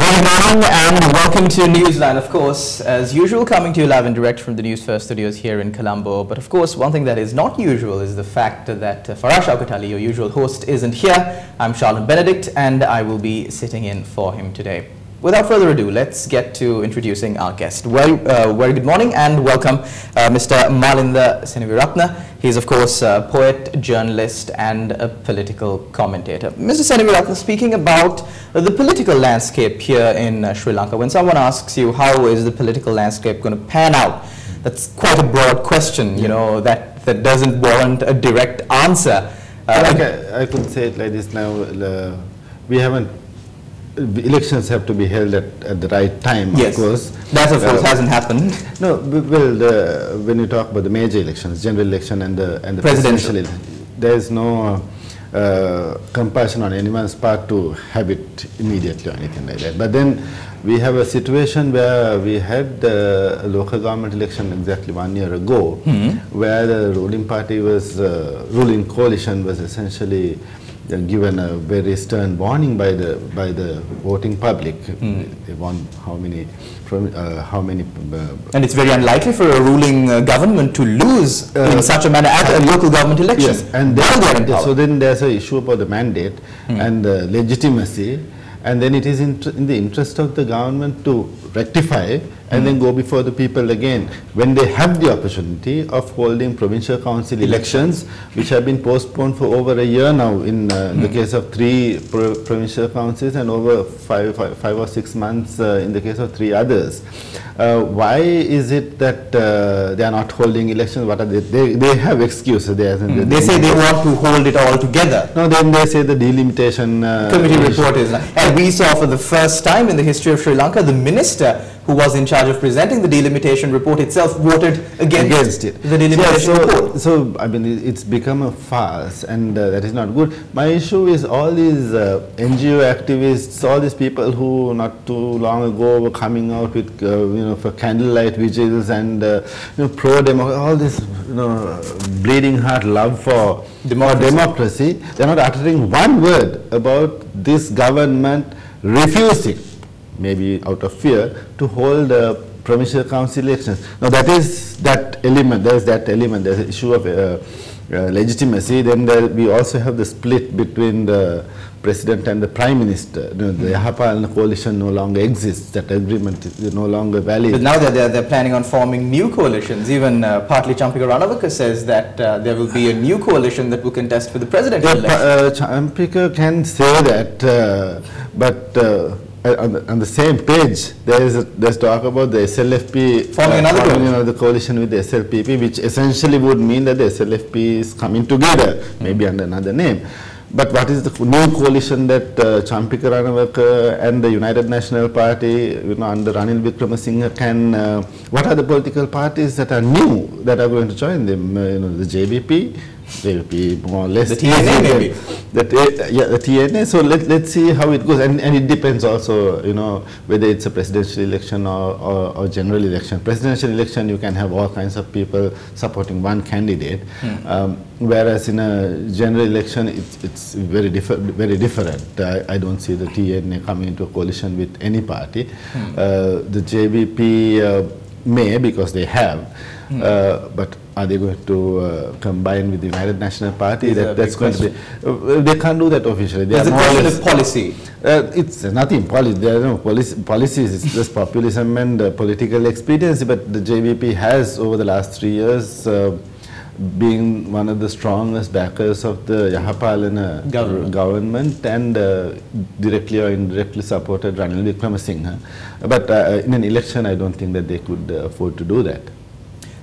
Good morning and welcome to Newsline. Of course, as usual, coming to you live and direct from the Newsfirst studios here in Colombo. But of course, one thing that is not usual is the fact that Farah Shaukat Ali, your usual host, isn't here. I'm Sharlan Benedict and I will be sitting in for him today. Without further ado, let's get to introducing our guest. Well, very good morning and welcome Mr. Malinda Seneviratne. He's of course a poet, journalist and a political commentator. Mr. Seneviratne, speaking about the political landscape here in Sri Lanka, when someone asks you how is the political landscape going to pan out, that's quite a broad question, you know, that doesn't warrant a direct answer. I could say it like this now, we haven't. Elections have to be held at the right time, yes, of course. That, of course, hasn't happened. No, well, when you talk about the major elections, general election and the presidential election, there is no compulsion on anyone's part to have it immediately or anything like that. But then we have a situation where we had a local government election exactly 1 year ago, where the ruling party was, ruling coalition was essentially given a very stern warning by the voting public. They won how many and it's very unlikely for a ruling government to lose in such a manner at a local government election. Yes, and so then there's an issue about the mandate and the legitimacy, and then it is in the interest of the government to rectify and then go before the people again when they have the opportunity of holding provincial council elections, which have been postponed for over a year now in the case of 3 provincial councils and over five or 6 months in the case of 3 others. Why is it that they are not holding elections? What are they have excuses. They say they want to hold it all together. No, then they say the delimitation committee report is, and we saw for the first time in the history of Sri Lanka, the minister who was in charge of presenting the delimitation report itself voted against it. The delimitation report. So, I mean, it's become a farce, and that is not good. My issue is all these NGO activists, all these people who not too long ago were coming out with, you know, for candlelight vigils and, you know, pro-democracy, all this, you know, bleeding heart love for democracy. They're not uttering one word about this government refusing, maybe out of fear, to hold provincial council elections. Now that is that element, there's the issue of legitimacy. Then we also have the split between the president and the prime minister. You know, the Yahapalana coalition no longer exists, that agreement is no longer valid. But now they're planning on forming new coalitions. Even partly Champika Ranawaka says that there will be a new coalition that will contest for the presidential election. Champika can say that, but on the same page, there's talk about the SLFP forming another coalition with the SLPP, which essentially would mean that the SLFP is coming together, maybe under another name. But what is the new coalition that Champika Ranawaka and the United National Party, you know, under Ranil Wickremesinghe can? What are the political parties that are new that are going to join them? You know, the JVP. More or less the TNA maybe. Yeah, the TNA. So let's see how it goes, and it depends also, you know, whether it's a presidential election or general election. Presidential election, you can have all kinds of people supporting one candidate, whereas in a general election, it's very different. I don't see the TNA coming into a coalition with any party. The JVP may, because they have, but are they going to combine with the United National Party? That's going to be. They can't do that officially. It's a question of policy. It's nothing policy. There are no policies. It's just populism and political expediency. But the JVP has, over the last 3 years, been one of the strongest backers of the Yahapalana government and directly or indirectly supported Ranil Wickremesinghe. But in an election, I don't think that they could afford to do that.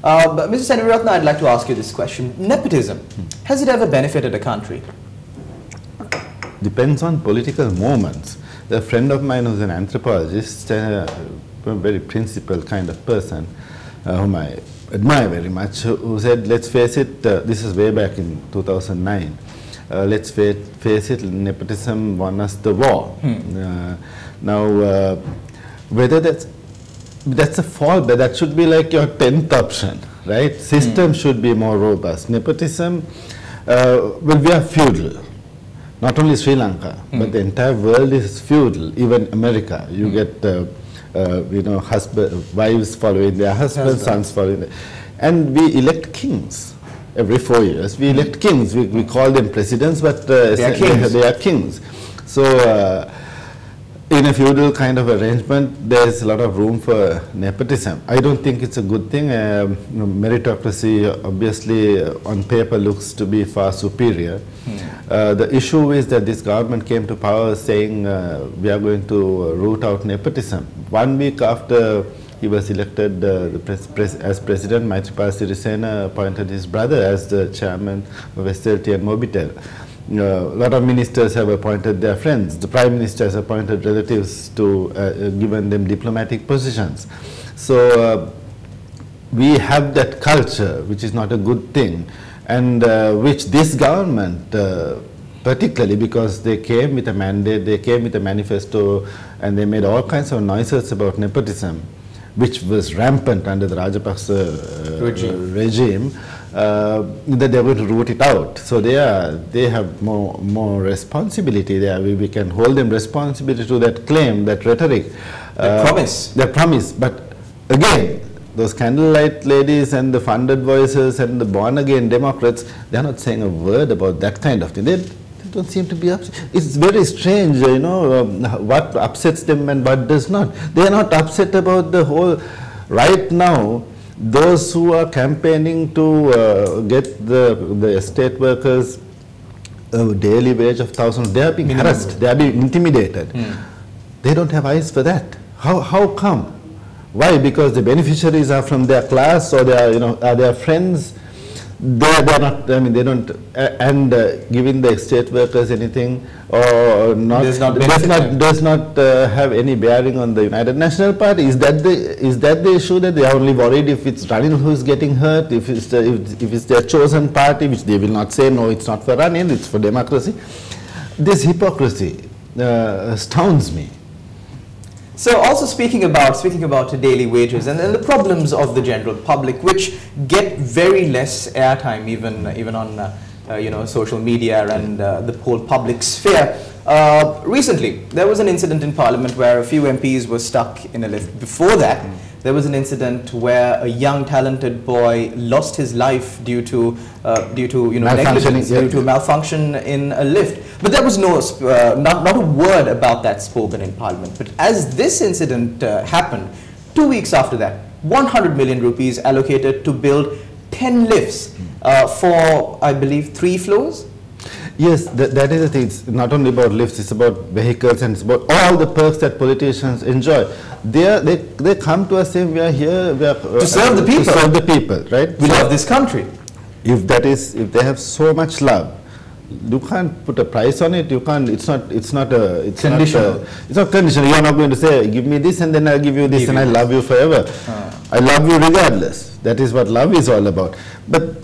But Mr. Seneviratne, I'd like to ask you this question. Nepotism, has it ever benefited a country? Depends on political moments. A friend of mine who's an anthropologist, a very principled kind of person, whom I admire very much, who said, let's face it, this is way back in 2009, let's face it, nepotism won us the war. Now, whether that's a fault, but that should be like your 10th option, right? System should be more robust. Nepotism, well, we are feudal. not only Sri Lanka, but the entire world is feudal. Even America, you get wives following their husbands, sons following their, and we elect kings every 4 years. We elect kings. We call them presidents, but they are kings. So in a feudal kind of arrangement, there's a lot of room for nepotism. I don't think it's a good thing. Meritocracy obviously on paper looks to be far superior. The issue is that this government came to power saying we are going to root out nepotism. 1 week after he was elected as president, Maithripala Sirisena appointed his brother as the chairman of SLT and Mobitel. A lot of ministers have appointed their friends. The Prime Minister has appointed relatives to given them diplomatic positions. So we have that culture, which is not a good thing, and which this government, particularly because they came with a mandate, they came with a manifesto, and they made all kinds of noises about nepotism, which was rampant under the Rajapaksa regime, that they are going to root it out. So they have more responsibility there. We can hold them responsibility to that claim, that rhetoric. Their promise. But again, those candlelight ladies and the funded voices and the born-again Democrats, they are not saying a word about that kind of thing. They don't seem to be upset. It's very strange, what upsets them and what does not. They are not upset about the whole, right now, those who are campaigning to get the estate workers a daily wage of 1,000, they are being harassed, they are being intimidated. They don't have eyes for that. How come? Why? Because the beneficiaries are from their class, or they are, are their friends. They are not. I mean, they don't. And giving the estate workers anything or not does not have any bearing on the United National Party. Is that the issue, that they are only worried if it's Ranil who is getting hurt, if it's their chosen party, which they will not say no, it's not for Ranil, it's for democracy. This hypocrisy astounds me. So also speaking about daily wages and the problems of the general public, which get very less airtime even on social media and the whole public sphere. Recently, there was an incident in Parliament where a few MPs were stuck in a lift. Before that, there was an incident where a young talented boy lost his life due to negligence, due to malfunction in a lift. But there was not a word about that spoken in Parliament. But as this incident happened, 2 weeks after that, 100 million rupees allocated to build 10 lifts for, I believe, 3 floors. Yes, that is the thing. It's not only about lifts, it's about vehicles, and it's about all the perks that politicians enjoy. They come to us saying we are here to serve the people. To serve the people, right? We love this country. If they have so much love, you can't put a price on it. You can't. It's not conditional. It's not conditional. You are not going to say, give me this and then I'll give you this and I love you forever. I love you regardless. That is what love is all about. But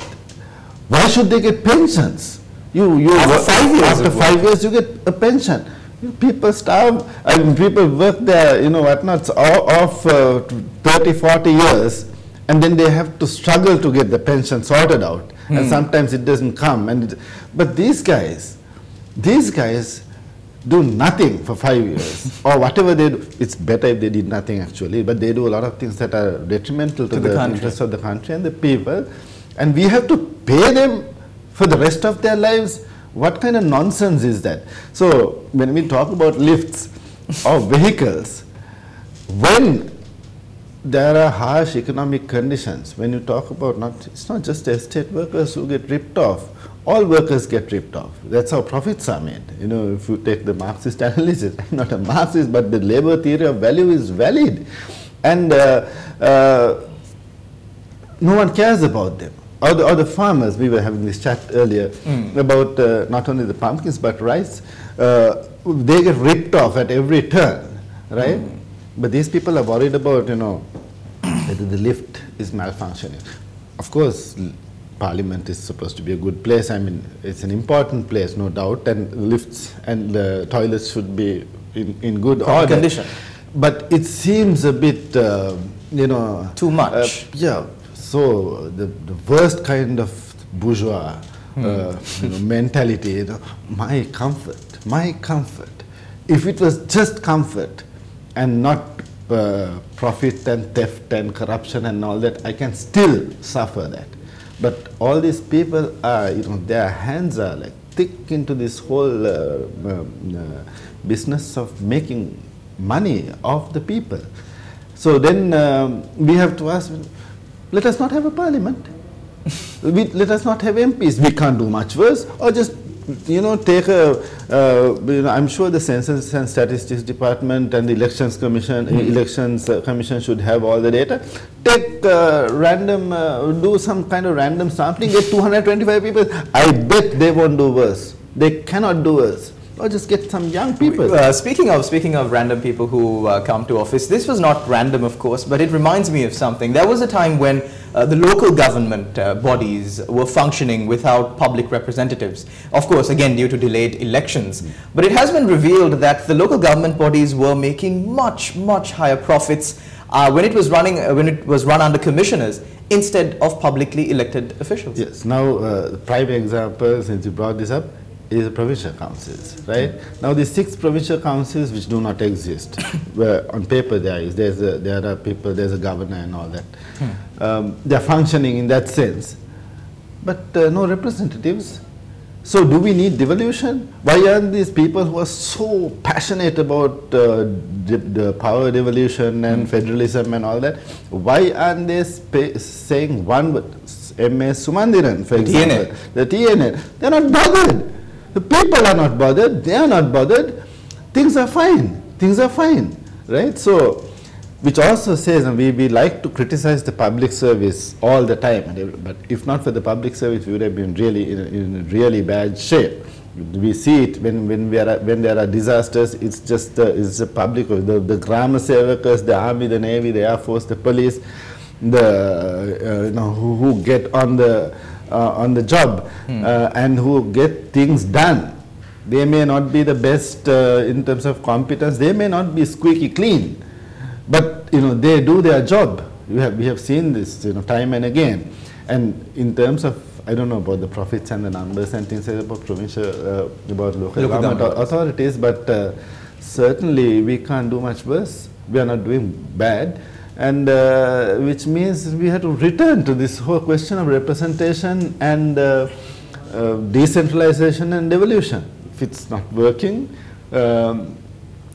why should they get pensions? After 5 years you get a pension. People starve. I mean, people work there, whatnots off 30, 40 years, and then they have to struggle to get the pension sorted out. And sometimes it doesn't come. But these guys do nothing for 5 years, or whatever they do. It's better if they did nothing actually, but they do a lot of things that are detrimental to the interests of the country and the people, and we have to pay them for the rest of their lives. What kind of nonsense is that? So when we talk about lifts or vehicles, when there are harsh economic conditions, when you talk about it's not just estate workers who get ripped off, all workers get ripped off. That's how profits are made. If you take the Marxist analysis, I'm not a Marxist, but the labor theory of value is valid, and no one cares about them. Or the farmers, we were having this chat earlier about not only the pumpkins but rice. They get ripped off at every turn, right? But these people are worried about, whether the lift is malfunctioning. Of course, Parliament is supposed to be a good place. I mean, it's an important place, no doubt, and lifts and the toilets should be in good order. Condition. But it seems a bit, too much. Yeah. So the worst kind of bourgeois mentality. My comfort, my comfort. If it was just comfort and not profit and theft and corruption and all that, I can still suffer that. But all these people are, their hands are like thick into this whole business of making money off the people. So then we have to ask, let us not have a parliament. Let us not have MPs. We can't do much worse. Or just, take a, I'm sure the Census and Statistics Department and the Elections Commission, Commission should have all the data. Take random, do some kind of random sampling, get 225 people. I bet they won't do worse. They cannot do worse. Or just get some young people. Speaking of random people who come to office, this was not random, of course, but it reminds me of something. There was a time when the local government bodies were functioning without public representatives. Of course, again, due to delayed elections. But it has been revealed that the local government bodies were making much, much higher profits when it was run under commissioners instead of publicly elected officials. Yes. Now, the prime example, since you brought this up, is the provincial councils, right? Now, the 6 provincial councils which do not exist, where on paper there are people, there's a governor and all that. They're functioning in that sense, but no representatives. So do we need devolution? Why aren't these people who are so passionate about the power devolution and federalism and all that, why aren't they saying one word? M.S. Sumandiran, for example, the TNA, they're not bothered. The people are not bothered, they are not bothered, things are fine, right? So, which also says, and we like to criticize the public service all the time, but if not for the public service, we would have been really in really bad shape. We see it when there are disasters. It's just it's the public, the Grama Sevakas, the army, the navy, the air force, the police, the who get on the job and who get things done. They may not be the best in terms of competence. They may not be squeaky clean, but they do their job. We have seen this time and again. And in terms of, I don't know about the profits and the numbers and things about provincial, about local government authorities, but certainly we can't do much worse. We are not doing bad. And which means we have to return to this whole question of representation and decentralization and devolution. If it's not working,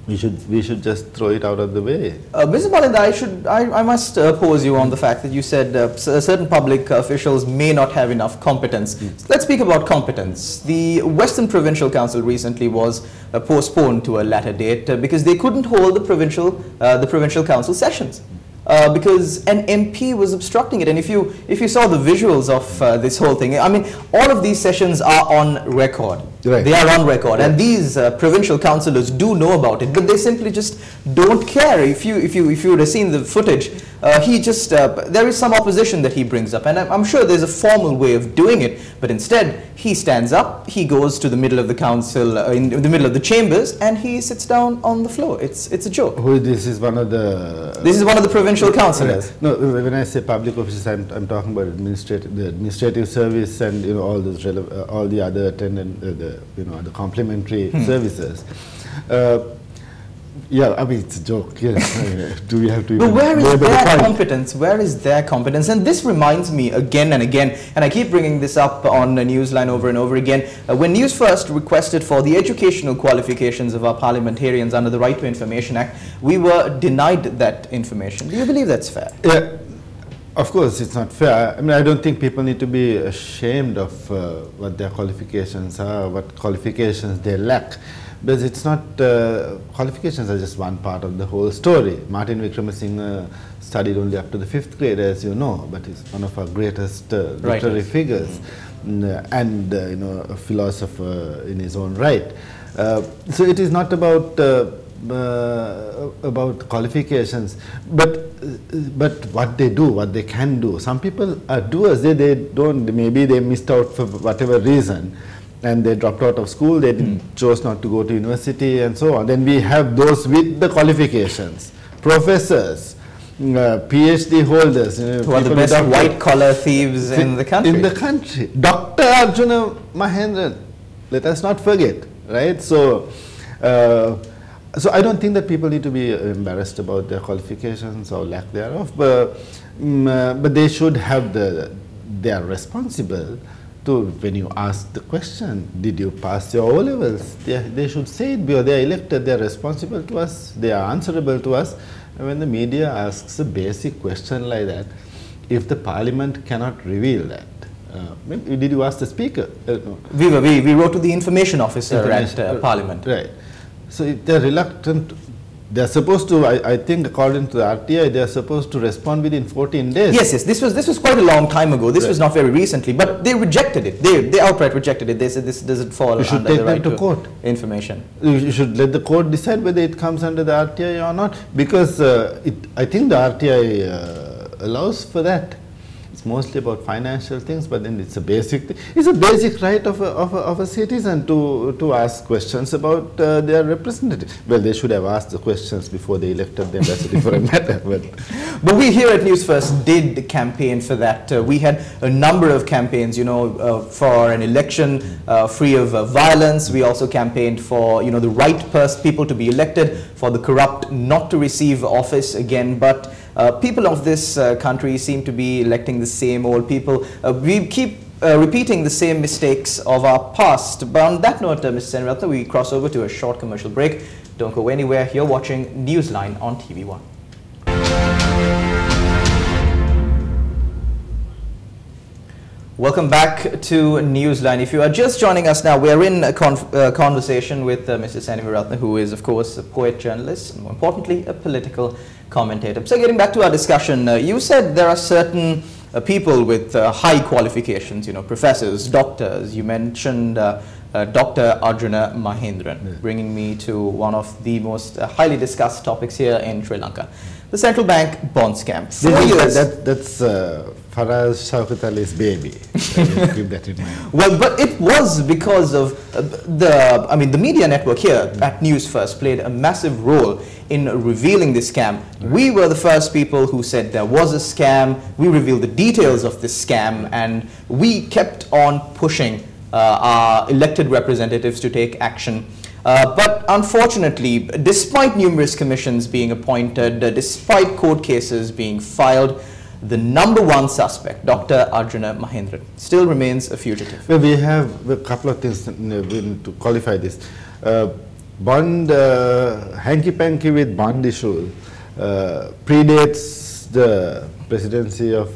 we should just throw it out of the way. Mr. Malinda, I must oppose you on the fact that you said certain public officials may not have enough competence. Let's speak about competence. The Western Provincial Council recently was postponed to a later date because they couldn't hold the provincial council sessions. Because an MP was obstructing it, and if you saw the visuals of this whole thing, I mean, all of these sessions are on record. Right. They are on record, and these provincial councillors do know about it, but they simply just don't care. If you would have seen the footage, he just there is some opposition that he brings up, and I'm sure there's a formal way of doing it, but instead he stands up, he goes to the middle of the council, in the middle of the chambers, and he sits down on the floor. It's a joke. This is one of the. This is one of the provincial councillors. No, when I say public offices, I'm talking about the administrative service and all those all the other attendant the complementary services. Yeah, I mean, it's a joke. Yes. Do we have to? But where is their competence? Where is their competence? And this reminds me again and again, and I keep bringing this up on Newsline over and over again. When News First requested for the educational qualifications of our parliamentarians under the Right to Information Act, we were denied that information. Do you believe that's fair? Yeah. Of course, it's not fair. I mean, I don't think people need to be ashamed of what their qualifications are, what qualifications they lack. Because it's not, qualifications are just one part of the whole story. Martin Wickramasinghe studied only up to the 5th grade, as you know, but he's one of our greatest literary figures and a philosopher in his own right. So it is not about qualifications, but what they do, what they can do. Some people are doers. They don't. Maybe they missed out for whatever reason, and they dropped out of school. They chose not to go to university, and so on. Then we have those with the qualifications, professors, PhD holders, who are the best white-collar thieves in the country. In the country. Dr. Arjuna Mahendran, let us not forget, right? So, so I don't think that people need to be embarrassed about their qualifications or lack thereof, but they should have they are responsible to, when you ask the question, did you pass your O-levels? They should say it because they are elected, they are responsible to us, they are answerable to us. And when the media asks a basic question like that, if the parliament cannot reveal that, did you ask the speaker? No. We wrote to the information officer at parliament. Right. So if they are reluctant, they are supposed to, I think according to the RTI, they are supposed to respond within 14 days. Yes, yes, this was quite a long time ago. This was not very recently, but they rejected it. They outright rejected it. They said this doesn't fall under the right to court information. You should let the court decide whether it comes under the RTI or not, because I think the RTI allows for that. It's mostly about financial things, but then it's a basic thing. It's a basic right of a citizen to ask questions about their representatives. Well, they should have asked the questions before they elected them. That's a different matter. But we here at Newsfirst did campaign for that. We had a number of campaigns, you know, for an election free of violence. We also campaigned for, you know, the right people to be elected, for the corrupt not to receive office again. But people of this country seem to be electing the same old people. We keep repeating the same mistakes of our past. But on that note, Mr. Seneviratne, we cross over to a short commercial break. Don't go anywhere. You're watching Newsline on TV1. Welcome back to Newsline. If you are just joining us now, we are in a conversation with Mr. Seneviratne, who is, of course, a poet, journalist, and more importantly, a political commentator. So getting back to our discussion, you said there are certain people with high qualifications, you know, professors, doctors. You mentioned Dr. Arjuna Mahendran, bringing me to one of the most highly discussed topics here in Sri Lanka. The central bank bond scam. That's Faraz Shaukat Ali's baby. Keep that in mind. Well, but it was because of the media network here at Newsfirst played a massive role in revealing this scam. We were the first people who said there was a scam. We revealed the details of this scam, and we kept on pushing our elected representatives to take action. But unfortunately, despite numerous commissions being appointed, despite court cases being filed, the #1 suspect, Dr. Arjuna Mahendran, still remains a fugitive. Well, we have a couple of things we need to qualify this. Bond, hanky-panky with bond issue predates the presidency of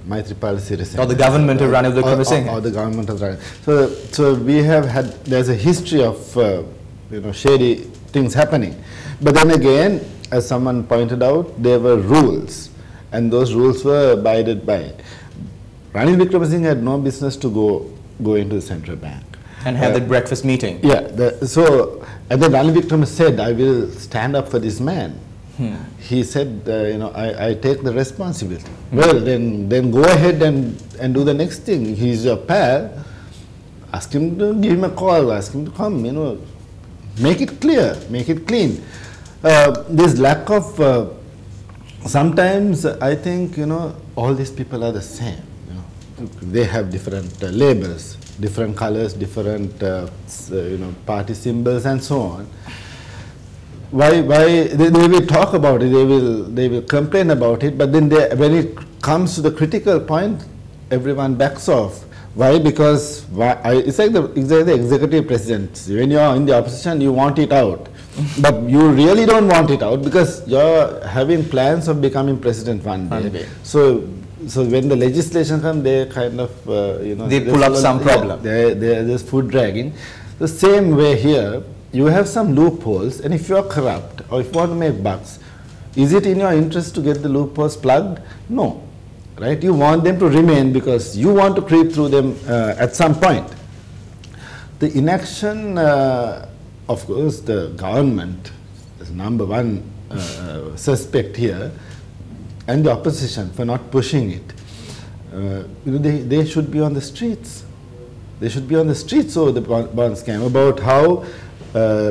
Maithripala Sirisena. Or the government of Ranil Wickremesinghe. Or the government of Ranil. So we have had, there's a history of shady things happening. But then again, as someone pointed out, there were rules, and those rules were abided by. Ranil Wickremesinghe had no business to go into the central bank. And have that breakfast meeting. Yeah, and then Ranil Wickremesinghe said, I will stand up for this man. He said, I take the responsibility. Well, then go ahead and do the next thing. He's your pal. Ask him to give him a call. Ask him to come. Make it clear. Make it clean. This lack of sometimes I think all these people are the same. They have different labels, different colors, different party symbols, and so on. Why they will talk about it, they will complain about it, but then when it comes to the critical point, everyone backs off. Why? Because it's like the executive president. When you are in the opposition, you want it out, but you really don't want it out because you're having plans of becoming president one day. So when the legislation comes, they kind of they pull up some problem. They're just foot dragging. The same way here. You have some loopholes, and if you are corrupt or if you want to make bucks, is it in your interest to get the loopholes plugged? No, right? You want them to remain because you want to creep through them at some point. The inaction, of course, the government is #1 suspect here, and the opposition for not pushing it. They should be on the streets. They should be on the streets over the bond scam, about how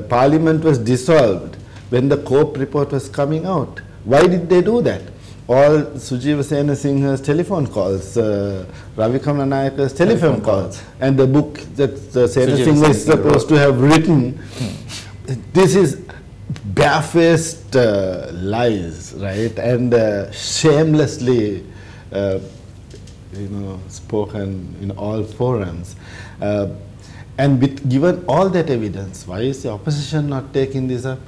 Parliament was dissolved when the COPE report was coming out. Why did they do that? All Sujeeva Senasinghe's telephone calls, Ravi Kamanayaka's telephone calls, and the book that Senasinghe is supposed to have written, this is barefaced lies, right? And shamelessly, spoken in all forums. And given all that evidence, why is the opposition not taking this up?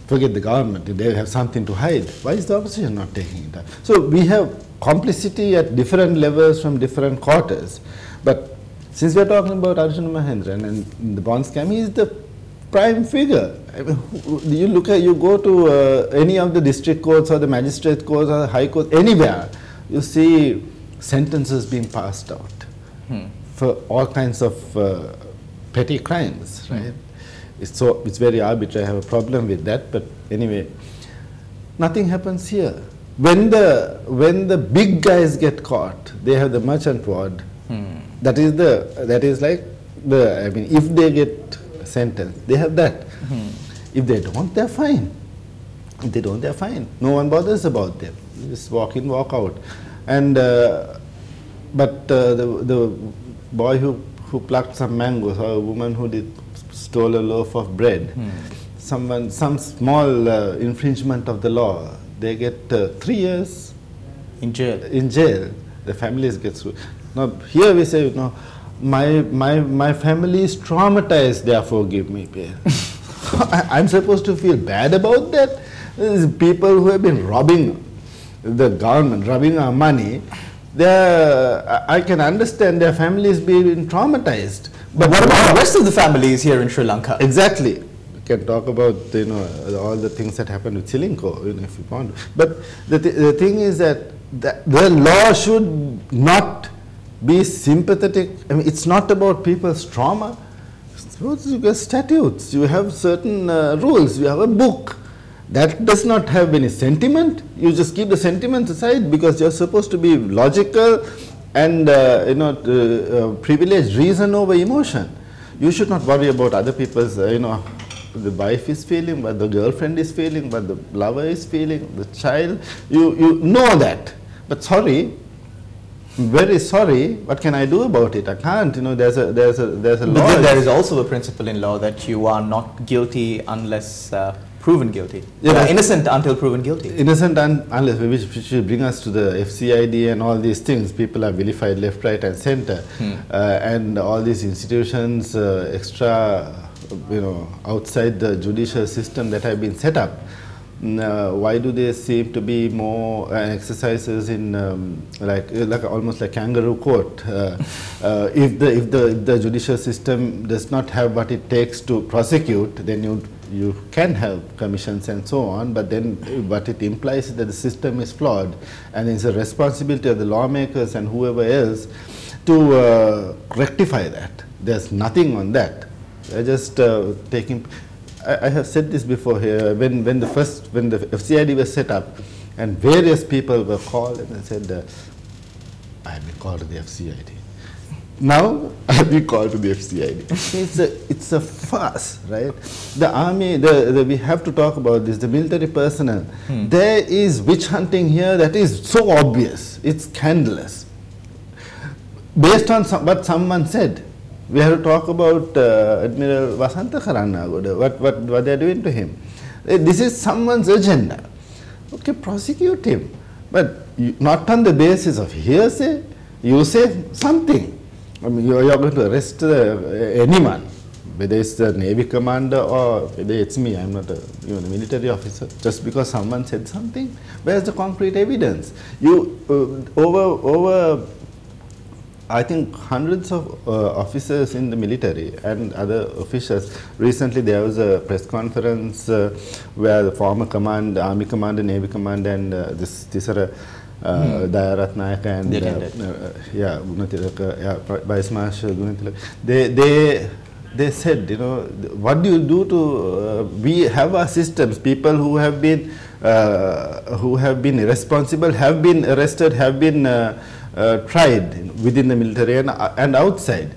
Forget the government, they have something to hide. Why is the opposition not taking it up? So we have complicity at different levels from different quarters. But since we are talking about Arjuna Mahendran and the bond scam, he is the prime figure. I mean, you go to any of the district courts or the magistrate courts or the high court, anywhere, you see sentences being passed out for all kinds of petty crimes, right? It's very arbitrary. I have a problem with that, but anyway, nothing happens here. When the big guys get caught, they have the merchant ward. That is like I mean, if they get sentenced, they have that. If they don't, they're fine. If they don't, they're fine. No one bothers about them. You just walk in, walk out. And but the boy who plucked some mangoes, or a woman who stole a loaf of bread, some small infringement of the law, they get 3 years in jail. In jail, the families get through. Now here we say, my family is traumatized, therefore give me bail. I'm supposed to feel bad about that? These people who have been robbing the government, robbing our money, I can understand their families being traumatized. But what about the rest of the families here in Sri Lanka? Exactly. We can talk about all the things that happened with Silinko, if you want. But the thing is that the law should not be sympathetic. I mean, it's not about people's trauma. Suppose you get statutes, you have certain rules, you have a book. That does not have any sentiment. You just keep the sentiment aside because you're supposed to be logical and privilege reason over emotion. You should not worry about other people's, the wife is feeling, what the girlfriend is feeling, what the lover is feeling, the child. You know that. But sorry, very sorry, what can I do about it? I can't, there's a law. But there is also a principle in law that you are not guilty unless proven guilty. Yeah, innocent until proven guilty. Innocent unless, which will bring us to the FCID and all these things. People are vilified left, right and center. And all these institutions extra, outside the judicial system that have been set up. Why do they seem to be more exercises in like almost like kangaroo court? If the judicial system does not have what it takes to prosecute, then you can have commissions and so on, but then what it implies is that the system is flawed, and it's a responsibility of the lawmakers and whoever else to rectify that. There's nothing on that. They're just taking. I have said this before here. When the FCID was set up, and various people were called and they said, I have been called to the FCID. Now I have been called to the FCID. It's a farce, right? The army, we have to talk about this. The military personnel. There is witch hunting here that is so obvious. It's scandalous. Based on what someone said. We have to talk about Admiral Vasantha Karannagoda, what they are doing to him. This is someone's agenda. Okay, prosecute him. But not on the basis of hearsay. You say something. I mean, you are going to arrest anyone, whether it's the Navy commander or whether it's me. I'm not a military officer. Just because someone said something, where's the concrete evidence? Over I think hundreds of officers in the military and other officials. Recently there was a press conference where the former Army commander, Navy commander and this Dayaratnayaka and Vice Marshal Gunatilaka, they said, what do you do to, we have our systems, people who have been irresponsible, have been arrested, have been tried within the military and outside.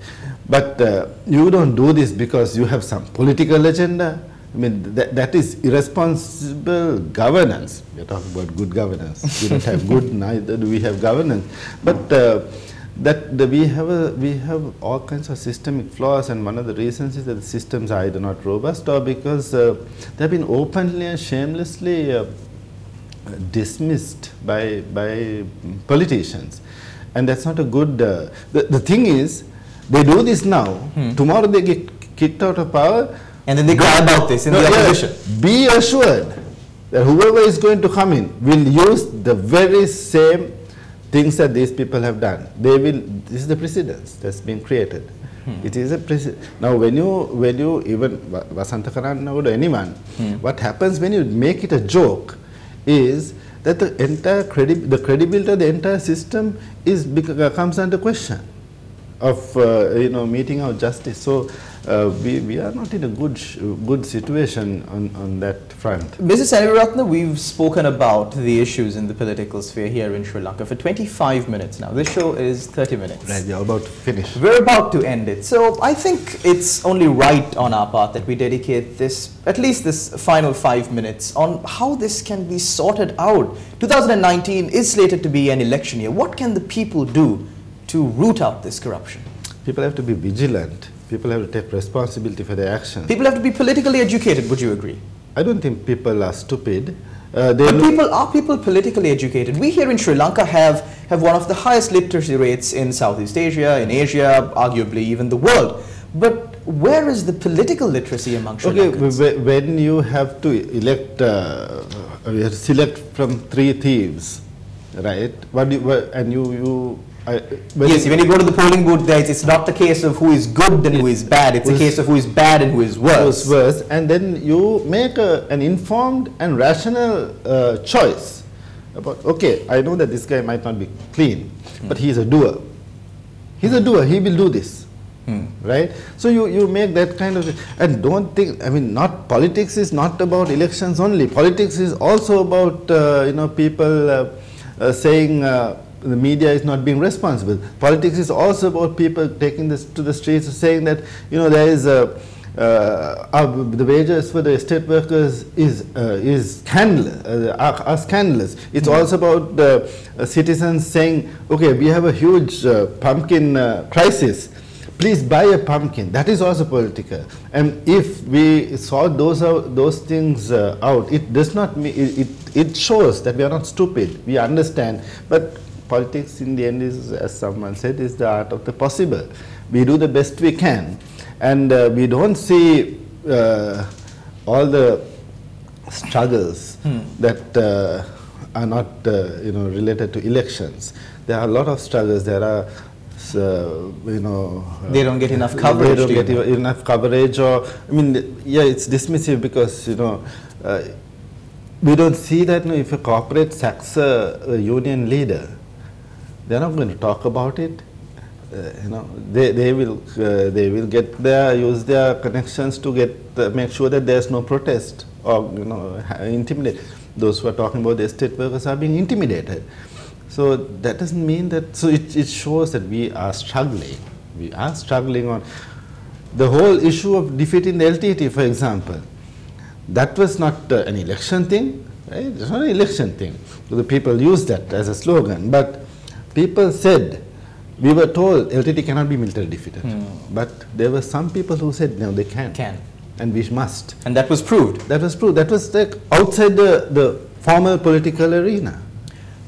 But you don't do this because you have some political agenda. I mean, that is irresponsible governance. We are talking about good governance. We don't have good, neither do we have governance. But we have all kinds of systemic flaws, and one of the reasons is that the systems are either not robust or because they have been openly and shamelessly dismissed by politicians. And that's not a good, the thing is, they do this now, tomorrow they get kicked out of power. And then they cry about this in the opposition. Be assured that whoever is going to come in will use the very same things that these people have done. They will, this is the precedence that's been created. It is a precedent. Now when you even Vasantha Karanna or anyone, what happens when you make it a joke is that the entire credibility of the entire system comes under question of meting out justice. So we are not in a good situation on that front. Mrs. Seneviratne, we've spoken about the issues in the political sphere here in Sri Lanka for 25 minutes now. This show is 30 minutes. Right, we are about to finish. We're about to end it. So I think it's only right on our part that we dedicate this, at least this final 5 minutes, on how this can be sorted out. 2019 is slated to be an election year. What can the people do to root out this corruption? People have to be vigilant. People have to take responsibility for their actions. People have to be politically educated, would you agree? I don't think people are stupid. But are people politically educated? We here in Sri Lanka have one of the highest literacy rates in Southeast Asia, in Asia, arguably even the world. But where is the political literacy among Sri Lankans? Okay, when you have to elect, you have to select from 3 thieves, right? Yes, when you go to the polling booth, it's not the case of who is good and who is bad. It's a case of who is bad and who is worse. And then you make an informed and rational choice about, okay, I know that this guy might not be clean, but he's a doer. He's a doer, he will do this. Right? So you make that kind of, and don't think, I mean, politics is not about elections only. Politics is also about, people saying, the media is not being responsible. Politics is also about people taking this to the streets saying that, there is the wages for the estate workers is scandalous. It's also about the citizens saying, okay, we have a huge pumpkin crisis. Please buy a pumpkin. That is also political. And if we sort those things out, it does not mean it shows that we are not stupid. We understand, but politics in the end is, as someone said, is the art of the possible. We do the best we can, and we don't see all the struggles that are not related to elections. There are a lot of struggles. There are they don't get enough coverage. They don't get enough coverage, or I mean, yeah, it's dismissive because we don't see that if a corporate sacks a union leader, they're not going to talk about it. They will use their connections to make sure that there's no protest or intimidate. Those who are talking about the estate workers are being intimidated. So that doesn't mean that. So it shows that we are struggling. We are struggling on the whole issue of defeating the LTT, for example. That was not an election thing, right? It's not an election thing. So the people used that as a slogan, but people said, we were told LTT cannot be militarily defeated. But there were some people who said, no, they can. And we must. And that was proved. That was proved. That was like outside the formal political arena.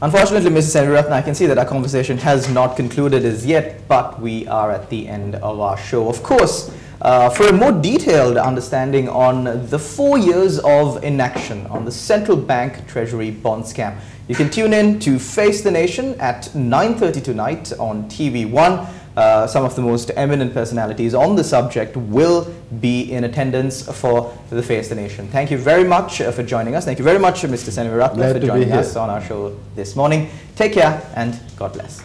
Unfortunately, Mrs. Seneviratne, I can see that our conversation has not concluded as yet, but we are at the end of our show. Of course, for a more detailed understanding on the 4 years of inaction on the central bank treasury bond scam, you can tune in to Face the Nation at 9:30 tonight on TV1. Some of the most eminent personalities on the subject will be in attendance for the Face the Nation. Thank you very much for joining us. Thank you very much, Mr. Seneviratne, for joining us on our show this morning. Take care and God bless.